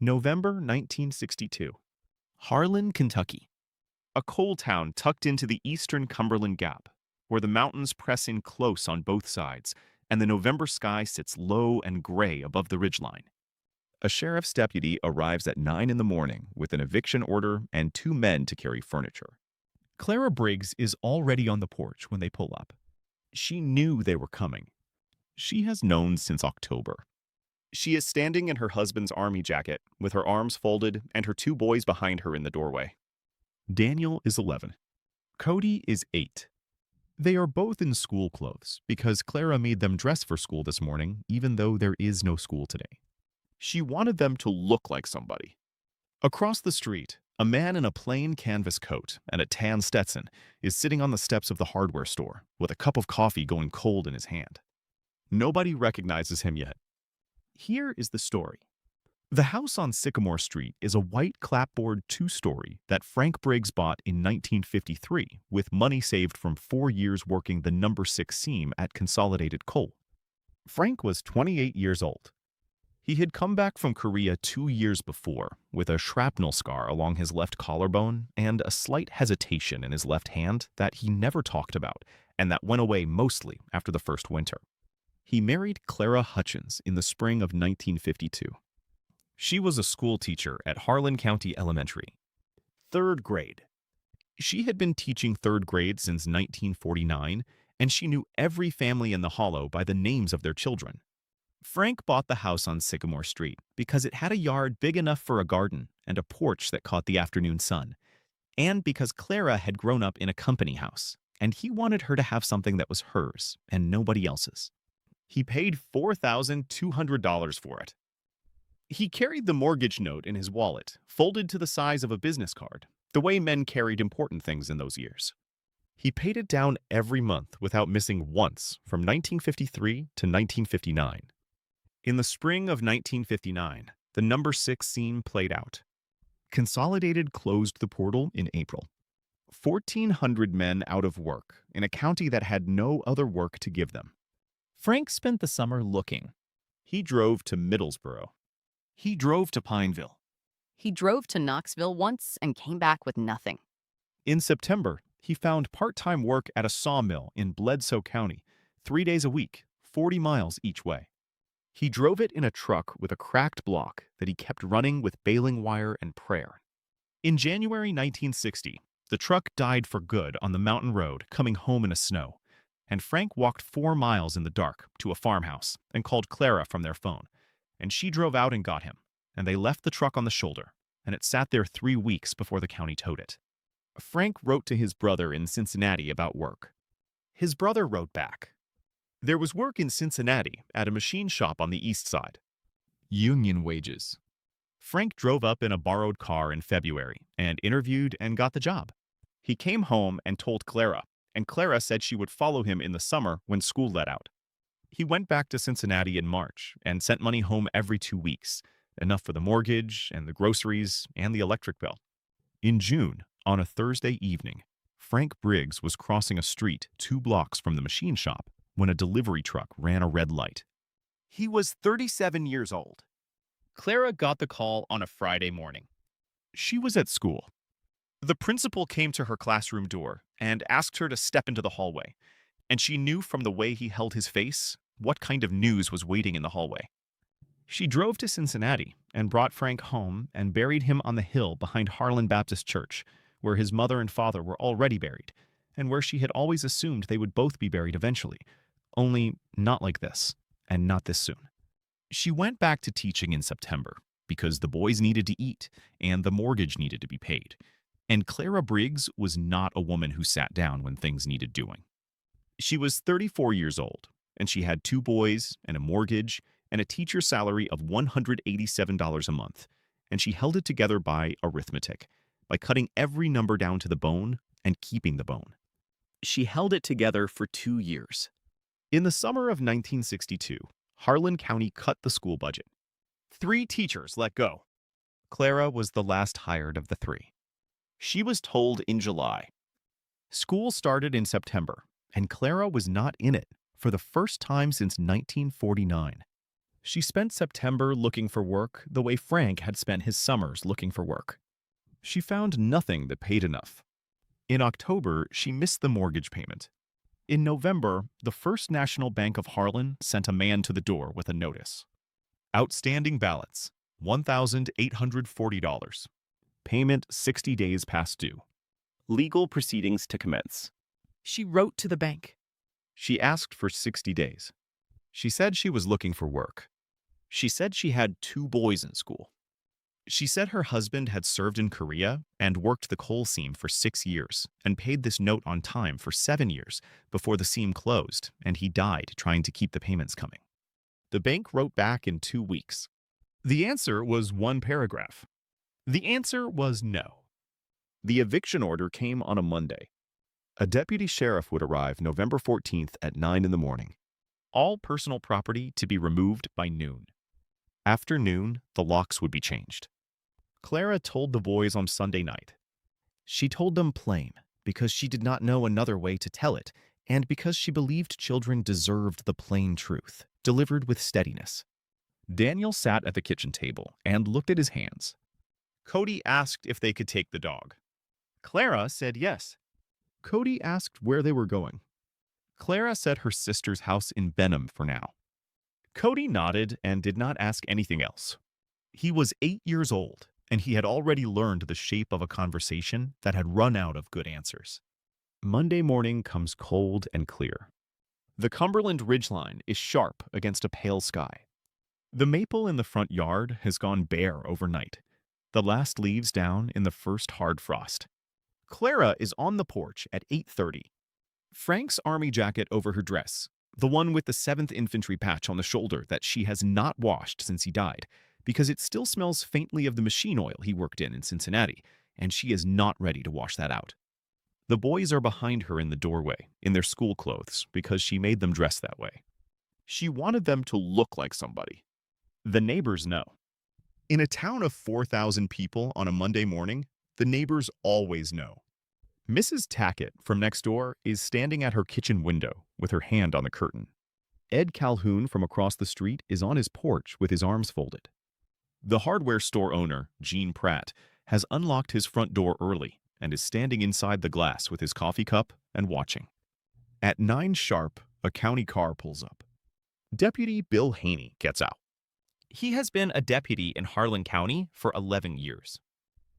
November 1962. Harlan, Kentucky. A coal town tucked into the eastern Cumberland Gap, where the mountains press in close on both sides, and the November sky sits low and gray above the ridgeline. A sheriff's deputy arrives at 9 in the morning with an eviction order and 2 men to carry furniture. Clara Briggs is already on the porch when they pull up. She knew they were coming. She has known since October. She is standing in her husband's army jacket, with her arms folded and her 2 boys behind her in the doorway. Daniel is 11. Cody is 8. They are both in school clothes because Clara made them dress for school this morning, even though there is no school today. She wanted them to look like somebody. Across the street, a man in a plain canvas coat and a tan Stetson is sitting on the steps of the hardware store with a cup of coffee going cold in his hand. Nobody recognizes him yet. Here is the story. The house on Sycamore Street is a white clapboard 2-story that Frank Briggs bought in 1953 with money saved from 4 years working the number 6 seam at Consolidated Coal. Frank was 28 years old. He had come back from Korea 2 years before with a shrapnel scar along his left collarbone and a slight hesitation in his left hand that he never talked about and that went away mostly after the first winter. He married Clara Hutchins in the spring of 1952. She was a school teacher at Harlan County Elementary. 3rd grade. She had been teaching 3rd grade since 1949, and she knew every family in the hollow by the names of their children. Frank bought the house on Sycamore Street because it had a yard big enough for a garden and a porch that caught the afternoon sun, and because Clara had grown up in a company house, and he wanted her to have something that was hers and nobody else's. He paid $4,200 for it. He carried the mortgage note in his wallet, folded to the size of a business card, the way men carried important things in those years. He paid it down every month without missing once from 1953 to 1959. In the spring of 1959, the number 6 seam played out. Consolidated closed the portal in April. 1,400 men out of work in a county that had no other work to give them. Frank spent the summer looking. He drove to Middlesboro. He drove to Pineville. He drove to Knoxville once and came back with nothing. In September, he found part-time work at a sawmill in Bledsoe County, 3 days a week, 40 miles each way. He drove it in a truck with a cracked block that he kept running with baling wire and prayer. In January 1960, the truck died for good on the mountain road coming home in a snow, and Frank walked 4 miles in the dark to a farmhouse and called Clara from their phone, and she drove out and got him, and they left the truck on the shoulder, and it sat there 3 weeks before the county towed it. Frank wrote to his brother in Cincinnati about work. His brother wrote back, "There was work in Cincinnati at a machine shop on the east side. Union wages." Frank drove up in a borrowed car in February and interviewed and got the job. He came home and told Clara, and Clara said she would follow him in the summer when school let out. He went back to Cincinnati in March and sent money home every 2 weeks, enough for the mortgage and the groceries and the electric bill. In June, on a Thursday evening, Frank Briggs was crossing a street 2 blocks from the machine shop when a delivery truck ran a red light. He was 37 years old. Clara got the call on a Friday morning. She was at school. The principal came to her classroom door and asked her to step into the hallway, and she knew from the way he held his face what kind of news was waiting in the hallway. She drove to Cincinnati and brought Frank home and buried him on the hill behind Harlan Baptist Church, where his mother and father were already buried, and where she had always assumed they would both be buried eventually, only not like this, and not this soon. She went back to teaching in September because the boys needed to eat and the mortgage needed to be paid. And Clara Briggs was not a woman who sat down when things needed doing. She was 34 years old, and she had 2 boys and a mortgage and a teacher salary of $187 a month, and she held it together by arithmetic, by cutting every number down to the bone and keeping the bone. She held it together for 2 years. In the summer of 1962, Harlan County cut the school budget. 3 teachers let go. Clara was the last hired of the 3. She was told in July. School started in September, and Clara was not in it for the first time since 1949. She spent September looking for work the way Frank had spent his summers looking for work. She found nothing that paid enough. In October, she missed the mortgage payment. In November, the First National Bank of Harlan sent a man to the door with a notice. Outstanding balance, $1,840. Payment 60 days past due. Legal proceedings to commence. She wrote to the bank. She asked for 60 days. She said she was looking for work. She said she had 2 boys in school. She said her husband had served in Korea and worked the coal seam for 6 years and paid this note on time for 7 years before the seam closed and he died trying to keep the payments coming. The bank wrote back in 2 weeks. The answer was 1 paragraph. The answer was no. The eviction order came on a Monday. A deputy sheriff would arrive November 14th at 9 in the morning. All personal property to be removed by noon. After noon, the locks would be changed. Clara told the boys on Sunday night. She told them plain because she did not know another way to tell it and because she believed children deserved the plain truth, delivered with steadiness. Daniel sat at the kitchen table and looked at his hands. Cody asked if they could take the dog. Clara said yes. Cody asked where they were going. Clara said her sister's house in Benham for now. Cody nodded and did not ask anything else. He was 8 years old, and he had already learned the shape of a conversation that had run out of good answers. Monday morning comes cold and clear. The Cumberland ridgeline is sharp against a pale sky. The maple in the front yard has gone bare overnight, the last leaves down in the first hard frost. Clara is on the porch at 8:30. Frank's army jacket over her dress, the one with the 7th Infantry patch on the shoulder that she has not washed since he died, because it still smells faintly of the machine oil he worked in Cincinnati, and she is not ready to wash that out. The boys are behind her in the doorway, in their school clothes, because she made them dress that way. She wanted them to look like somebody. The neighbors know. In a town of 4,000 people on a Monday morning, the neighbors always know. Mrs. Tackett from next door is standing at her kitchen window with her hand on the curtain. Ed Calhoun from across the street is on his porch with his arms folded. The hardware store owner, Gene Pratt, has unlocked his front door early and is standing inside the glass with his coffee cup and watching. At 9 sharp, a county car pulls up. Deputy Bill Haney gets out. He has been a deputy in Harlan County for 11 years.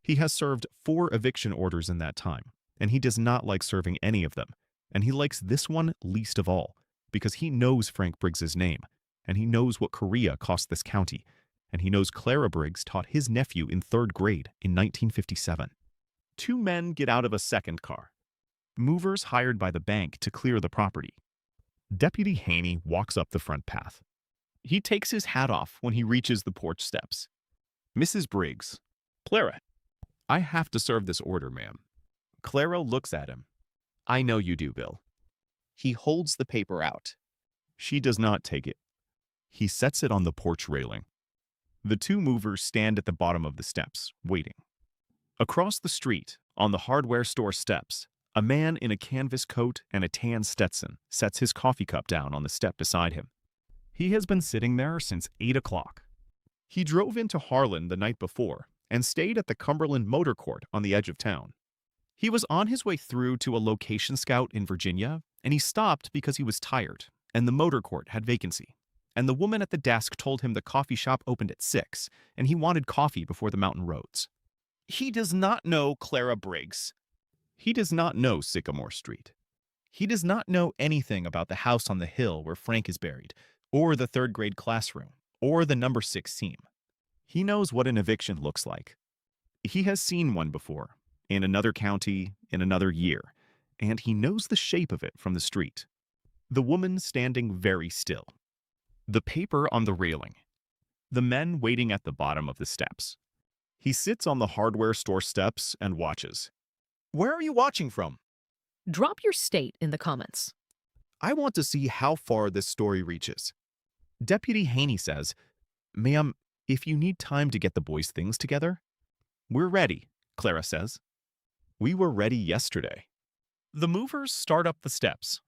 He has served 4 eviction orders in that time, and he does not like serving any of them, and he likes this one least of all, because he knows Frank Briggs's name, and he knows what Korea cost this county, and he knows Clara Briggs taught his nephew in 3rd grade in 1957. 2 men get out of a second car. Movers hired by the bank to clear the property. Deputy Haney walks up the front path. He takes his hat off when he reaches the porch steps. Mrs. Briggs. Clara. I have to serve this order, ma'am. Clara looks at him. I know you do, Bill. He holds the paper out. She does not take it. He sets it on the porch railing. The 2 movers stand at the bottom of the steps, waiting. Across the street, on the hardware store steps, a man in a canvas coat and a tan Stetson sets his coffee cup down on the step beside him. He has been sitting there since 8 o'clock. He drove into Harlan the night before and stayed at the Cumberland Motor Court on the edge of town. He was on his way through to a location scout in Virginia, and he stopped because he was tired, and the motor court had vacancy. And the woman at the desk told him the coffee shop opened at 6, and he wanted coffee before the mountain roads. He does not know Clara Briggs. He does not know Sycamore Street. He does not know anything about the house on the hill where Frank is buried, or the 3rd grade classroom, or the number 6 seam. He knows what an eviction looks like. He has seen one before, in another county, in another year, and he knows the shape of it from the street. The woman standing very still. The paper on the railing. The men waiting at the bottom of the steps. He sits on the hardware store steps and watches. Where are you watching from? Drop your state in the comments. I want to see how far this story reaches. Deputy Haney says, Ma'am, if you need time to get the boys' things together. We're ready, Clara says. We were ready yesterday. The movers start up the steps.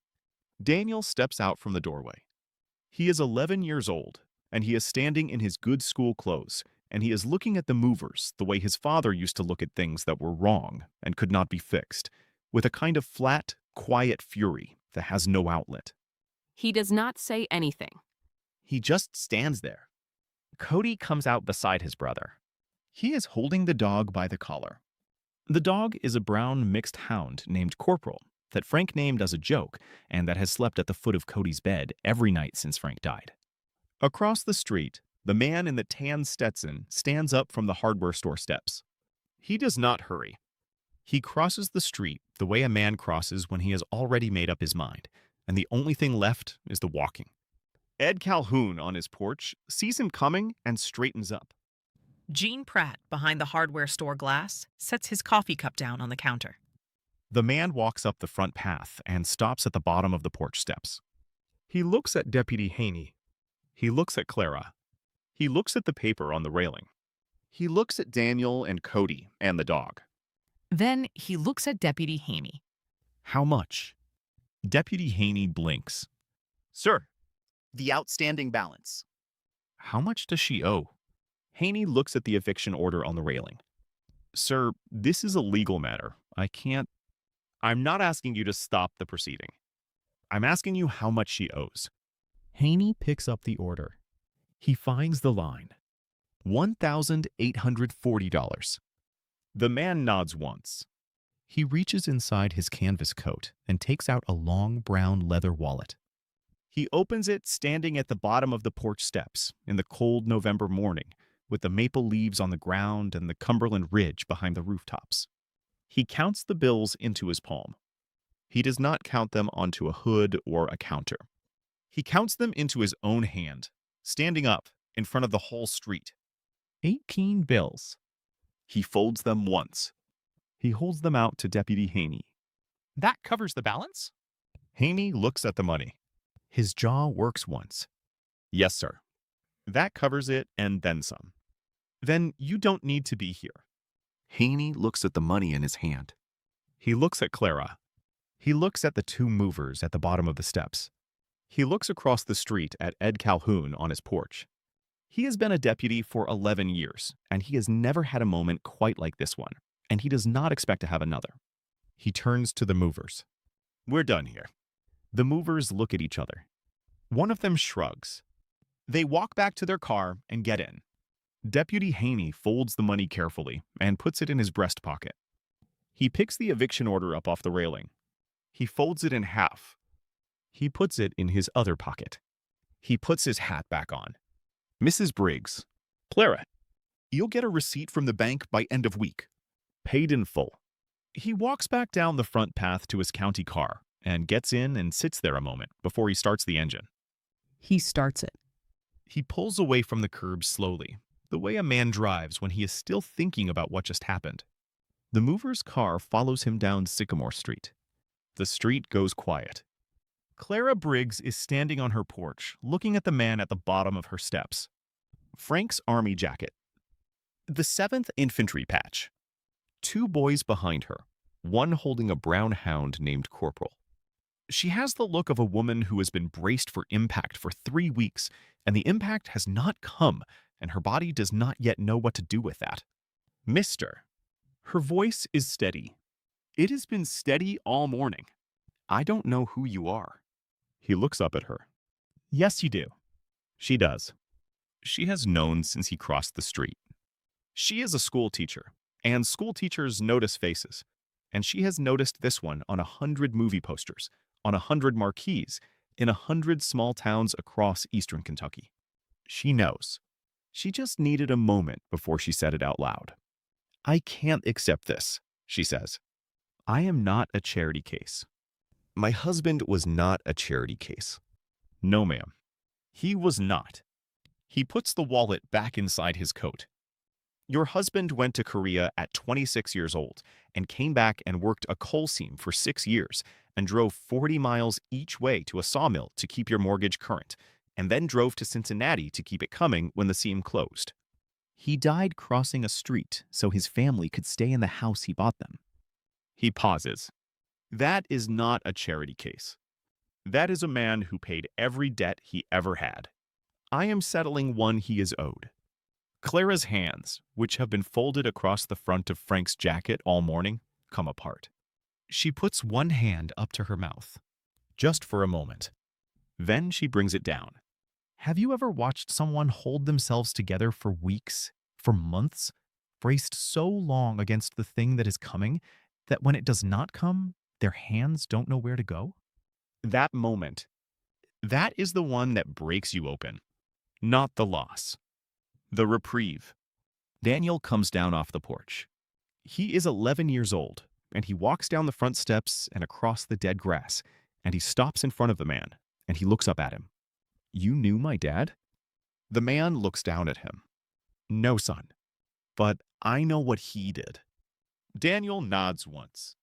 Daniel steps out from the doorway. He is 11 years old, and he is standing in his good school clothes, and he is looking at the movers the way his father used to look at things that were wrong and could not be fixed, with a kind of flat, quiet fury that has no outlet. He does not say anything. He just stands there. Cody comes out beside his brother. He is holding the dog by the collar. The dog is a brown mixed hound named Corporal that Frank named as a joke and that has slept at the foot of Cody's bed every night since Frank died. Across the street, the man in the tan Stetson stands up from the hardware store steps. He does not hurry. He crosses the street the way a man crosses when he has already made up his mind, and the only thing left is the walking. Ed Calhoun on his porch sees him coming and straightens up. Gene Pratt, behind the hardware store glass, sets his coffee cup down on the counter. The man walks up the front path and stops at the bottom of the porch steps. He looks at Deputy Haney. He looks at Clara. He looks at the paper on the railing. He looks at Daniel and Cody and the dog. Then he looks at Deputy Haney. How much? Deputy Haney blinks. Sir, the outstanding balance. How much does she owe? Haney looks at the eviction order on the railing. Sir, this is a legal matter. I'm not asking you to stop the proceeding. I'm asking you how much she owes. Haney picks up the order. He finds the line. $1,840. The man nods once. He reaches inside his canvas coat and takes out a long brown leather wallet. He opens it standing at the bottom of the porch steps in the cold November morning, with the maple leaves on the ground and the Cumberland Ridge behind the rooftops. He counts the bills into his palm. He does not count them onto a hood or a counter. He counts them into his own hand, standing up in front of the whole street. 18 bills. He folds them once. He holds them out to Deputy Haney. That covers the balance? Haney looks at the money. His jaw works once. Yes, sir. That covers it and then some. Then you don't need to be here. Haney looks at the money in his hand. He looks at Clara. He looks at the two movers at the bottom of the steps. He looks across the street at Ed Calhoun on his porch. He has been a deputy for 11 years, and he has never had a moment quite like this one, and he does not expect to have another. He turns to the movers. We're done here. The movers look at each other. One of them shrugs. They walk back to their car and get in. Deputy Haney folds the money carefully and puts it in his breast pocket. He picks the eviction order up off the railing. He folds it in half. He puts it in his other pocket. He puts his hat back on. Mrs. Briggs. Clara, you'll get a receipt from the bank by end of week. Paid in full. He walks back down the front path to his county car and gets in and sits there a moment before he starts the engine. He starts it. He pulls away from the curb slowly, the way a man drives when he is still thinking about what just happened. The mover's car follows him down Sycamore Street. The street goes quiet. Clara Briggs is standing on her porch, looking at the man at the bottom of her steps. Frank's army jacket. The 7th Infantry patch. Two boys behind her, one holding a brown hound named Corporal. She has the look of a woman who has been braced for impact for 3 weeks, and the impact has not come, and her body does not yet know what to do with that. Mister. Her voice is steady. It has been steady all morning. I don't know who you are. He looks up at her. Yes, you do. She does. She has known since he crossed the street. She is a school teacher, and school teachers notice faces, and she has noticed this one on 100 movie posters, on 100 marquees, in 100 small towns across eastern Kentucky. She knows. She just needed a moment before she said it out loud. I can't accept this, she says. I am not a charity case. My husband was not a charity case. No, ma'am. He was not. He puts the wallet back inside his coat. Your husband went to Korea at 26 years old and came back and worked a coal seam for 6 years and drove 40 miles each way to a sawmill to keep your mortgage current, and then drove to Cincinnati to keep it coming when the seam closed. He died crossing a street so his family could stay in the house he bought them. He pauses. That is not a charity case. That is a man who paid every debt he ever had. I am settling one he is owed. Clara's hands, which have been folded across the front of Frank's jacket all morning, come apart. She puts one hand up to her mouth, just for a moment. Then she brings it down. Have you ever watched someone hold themselves together for weeks, for months, braced so long against the thing that is coming that when it does not come, their hands don't know where to go? That moment, that is the one that breaks you open, not the loss. The reprieve. Daniel comes down off the porch. He is 11 years old, and he walks down the front steps and across the dead grass, and he stops in front of the man, and he looks up at him. You knew my dad? The man looks down at him. No, son, but I know what he did. Daniel nods once.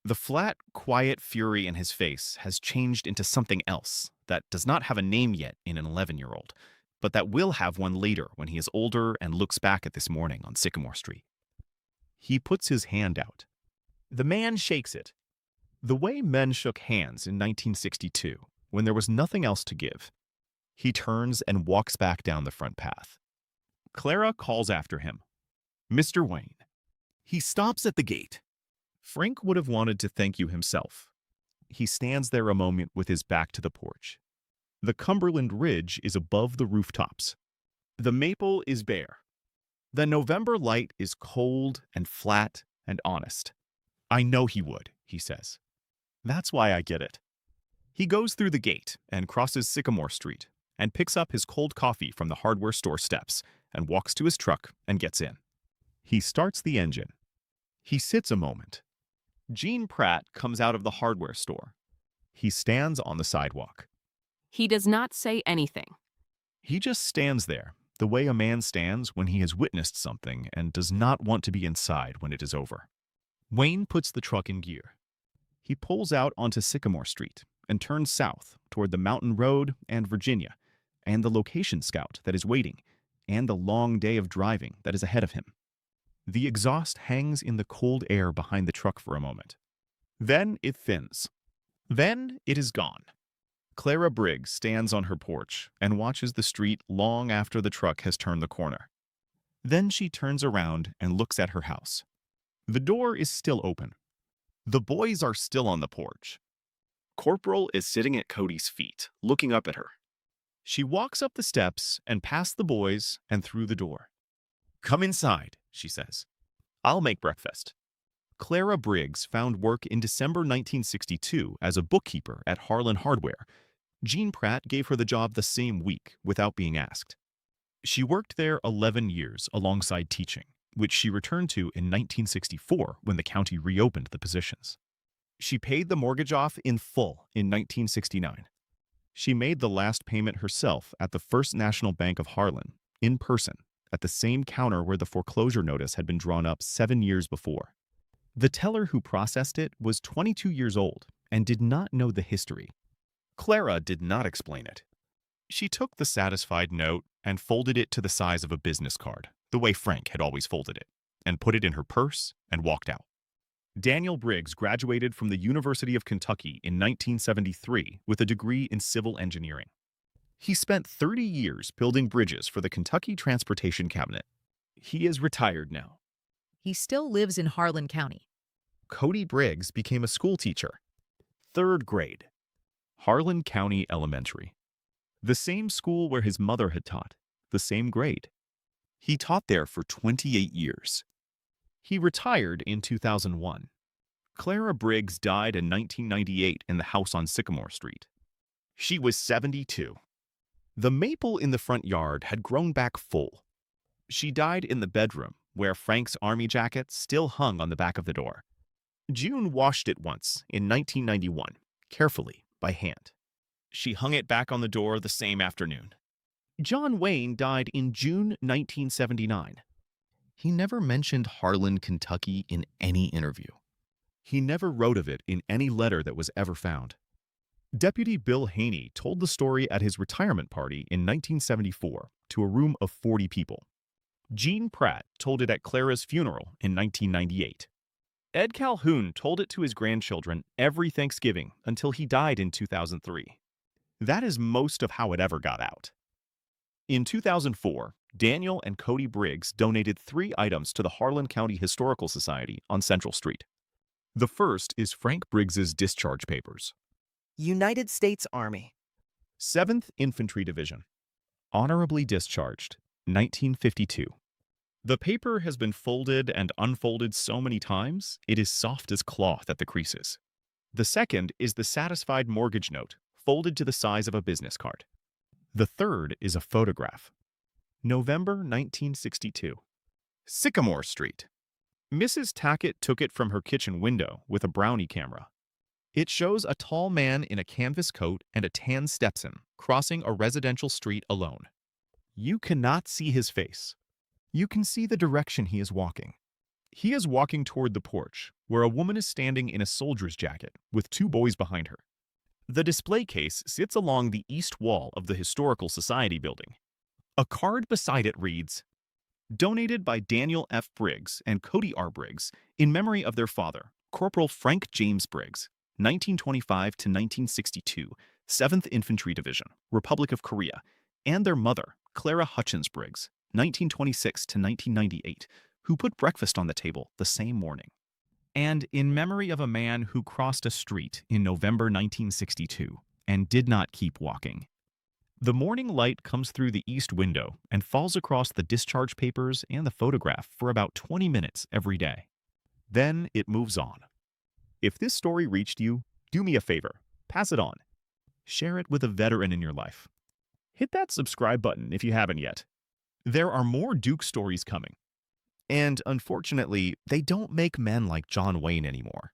The flat, quiet fury in his face has changed into something else that does not have a name yet in an 11-year-old, but that will have one later when he is older and looks back at this morning on Sycamore Street. He puts his hand out. The man shakes it. The way men shook hands in 1962, when there was nothing else to give. He turns and walks back down the front path. Clara calls after him. Mr. Wayne. He stops at the gate. Frank would have wanted to thank you himself. He stands there a moment with his back to the porch. The Cumberland Ridge is above the rooftops. The maple is bare. The November light is cold and flat and honest. I know he would, he says. That's why I get it. He goes through the gate and crosses Sycamore Street and picks up his cold coffee from the hardware store steps and walks to his truck and gets in. He starts the engine. He sits a moment. Gene Pratt comes out of the hardware store. He stands on the sidewalk. He does not say anything. He just stands there, the way a man stands when he has witnessed something and does not want to be inside when it is over. Wayne puts the truck in gear. He pulls out onto Sycamore Street and turns south toward the Mountain Road and Virginia, and the location scout that is waiting, and the long day of driving that is ahead of him. The exhaust hangs in the cold air behind the truck for a moment. Then it thins. Then it is gone. Clara Briggs stands on her porch and watches the street long after the truck has turned the corner. Then she turns around and looks at her house. The door is still open. The boys are still on the porch. Corporal is sitting at Cody's feet, looking up at her. She walks up the steps and past the boys and through the door. Come inside, she says. I'll make breakfast. Clara Briggs found work in December 1962 as a bookkeeper at Harlan Hardware. Gene Pratt gave her the job the same week without being asked. She worked there 11 years alongside teaching, which she returned to in 1964 when the county reopened the positions. She paid the mortgage off in full in 1969. She made the last payment herself at the First National Bank of Harlan, in person, at the same counter where the foreclosure notice had been drawn up 7 years before. The teller who processed it was 22 years old and did not know the history. Clara did not explain it. She took the satisfied note and folded it to the size of a business card, the way Frank had always folded it, and put it in her purse and walked out. Daniel Briggs graduated from the University of Kentucky in 1973 with a degree in civil engineering. He spent 30 years building bridges for the Kentucky Transportation Cabinet. He is retired now. He still lives in Harlan County. Cody Briggs became a school teacher. 3rd grade. Harlan County Elementary. The same school where his mother had taught, the same grade. He taught there for 28 years. He retired in 2001. Clara Briggs died in 1998 in the house on Sycamore Street. She was 72. The maple in the front yard had grown back full. She died in the bedroom, where Frank's army jacket still hung on the back of the door. June washed it once in 1991, carefully, by hand. She hung it back on the door the same afternoon. John Wayne died in June 1979. He never mentioned Harlan, Kentucky in any interview. He never wrote of it in any letter that was ever found. Deputy Bill Haney told the story at his retirement party in 1974 to a room of 40 people. Gene Pratt told it at Clara's funeral in 1998. Ed Calhoun told it to his grandchildren every Thanksgiving until he died in 2003. That is most of how it ever got out. In 2004, Daniel and Cody Briggs donated 3 items to the Harlan County Historical Society on Central Street. The first is Frank Briggs's discharge papers. United States Army. 7th Infantry Division. Honorably discharged, 1952. The paper has been folded and unfolded so many times, it is soft as cloth at the creases. The second is the satisfied mortgage note, folded to the size of a business card. The third is a photograph. November 1962. Sycamore Street. Mrs. Tackett took it from her kitchen window with a brownie camera. It shows a tall man in a canvas coat and a tan Stetson crossing a residential street alone. You cannot see his face. You can see the direction he is walking. He is walking toward the porch, where a woman is standing in a soldier's jacket with 2 boys behind her. The display case sits along the east wall of the Historical Society building. A card beside it reads, "Donated by Daniel F. Briggs and Cody R. Briggs in memory of their father, Corporal Frank James Briggs, 1925 to 1962, 7th Infantry Division, Republic of Korea, and their mother, Clara Hutchins Briggs, 1926 to 1998, who put breakfast on the table the same morning. And in memory of a man who crossed a street in November 1962 and did not keep walking." The morning light comes through the east window and falls across the discharge papers and the photograph for about 20 minutes every day. Then it moves on. If this story reached you, do me a favor, pass it on. Share it with a veteran in your life. Hit that subscribe button if you haven't yet. There are more Duke stories coming. And unfortunately, they don't make men like John Wayne anymore.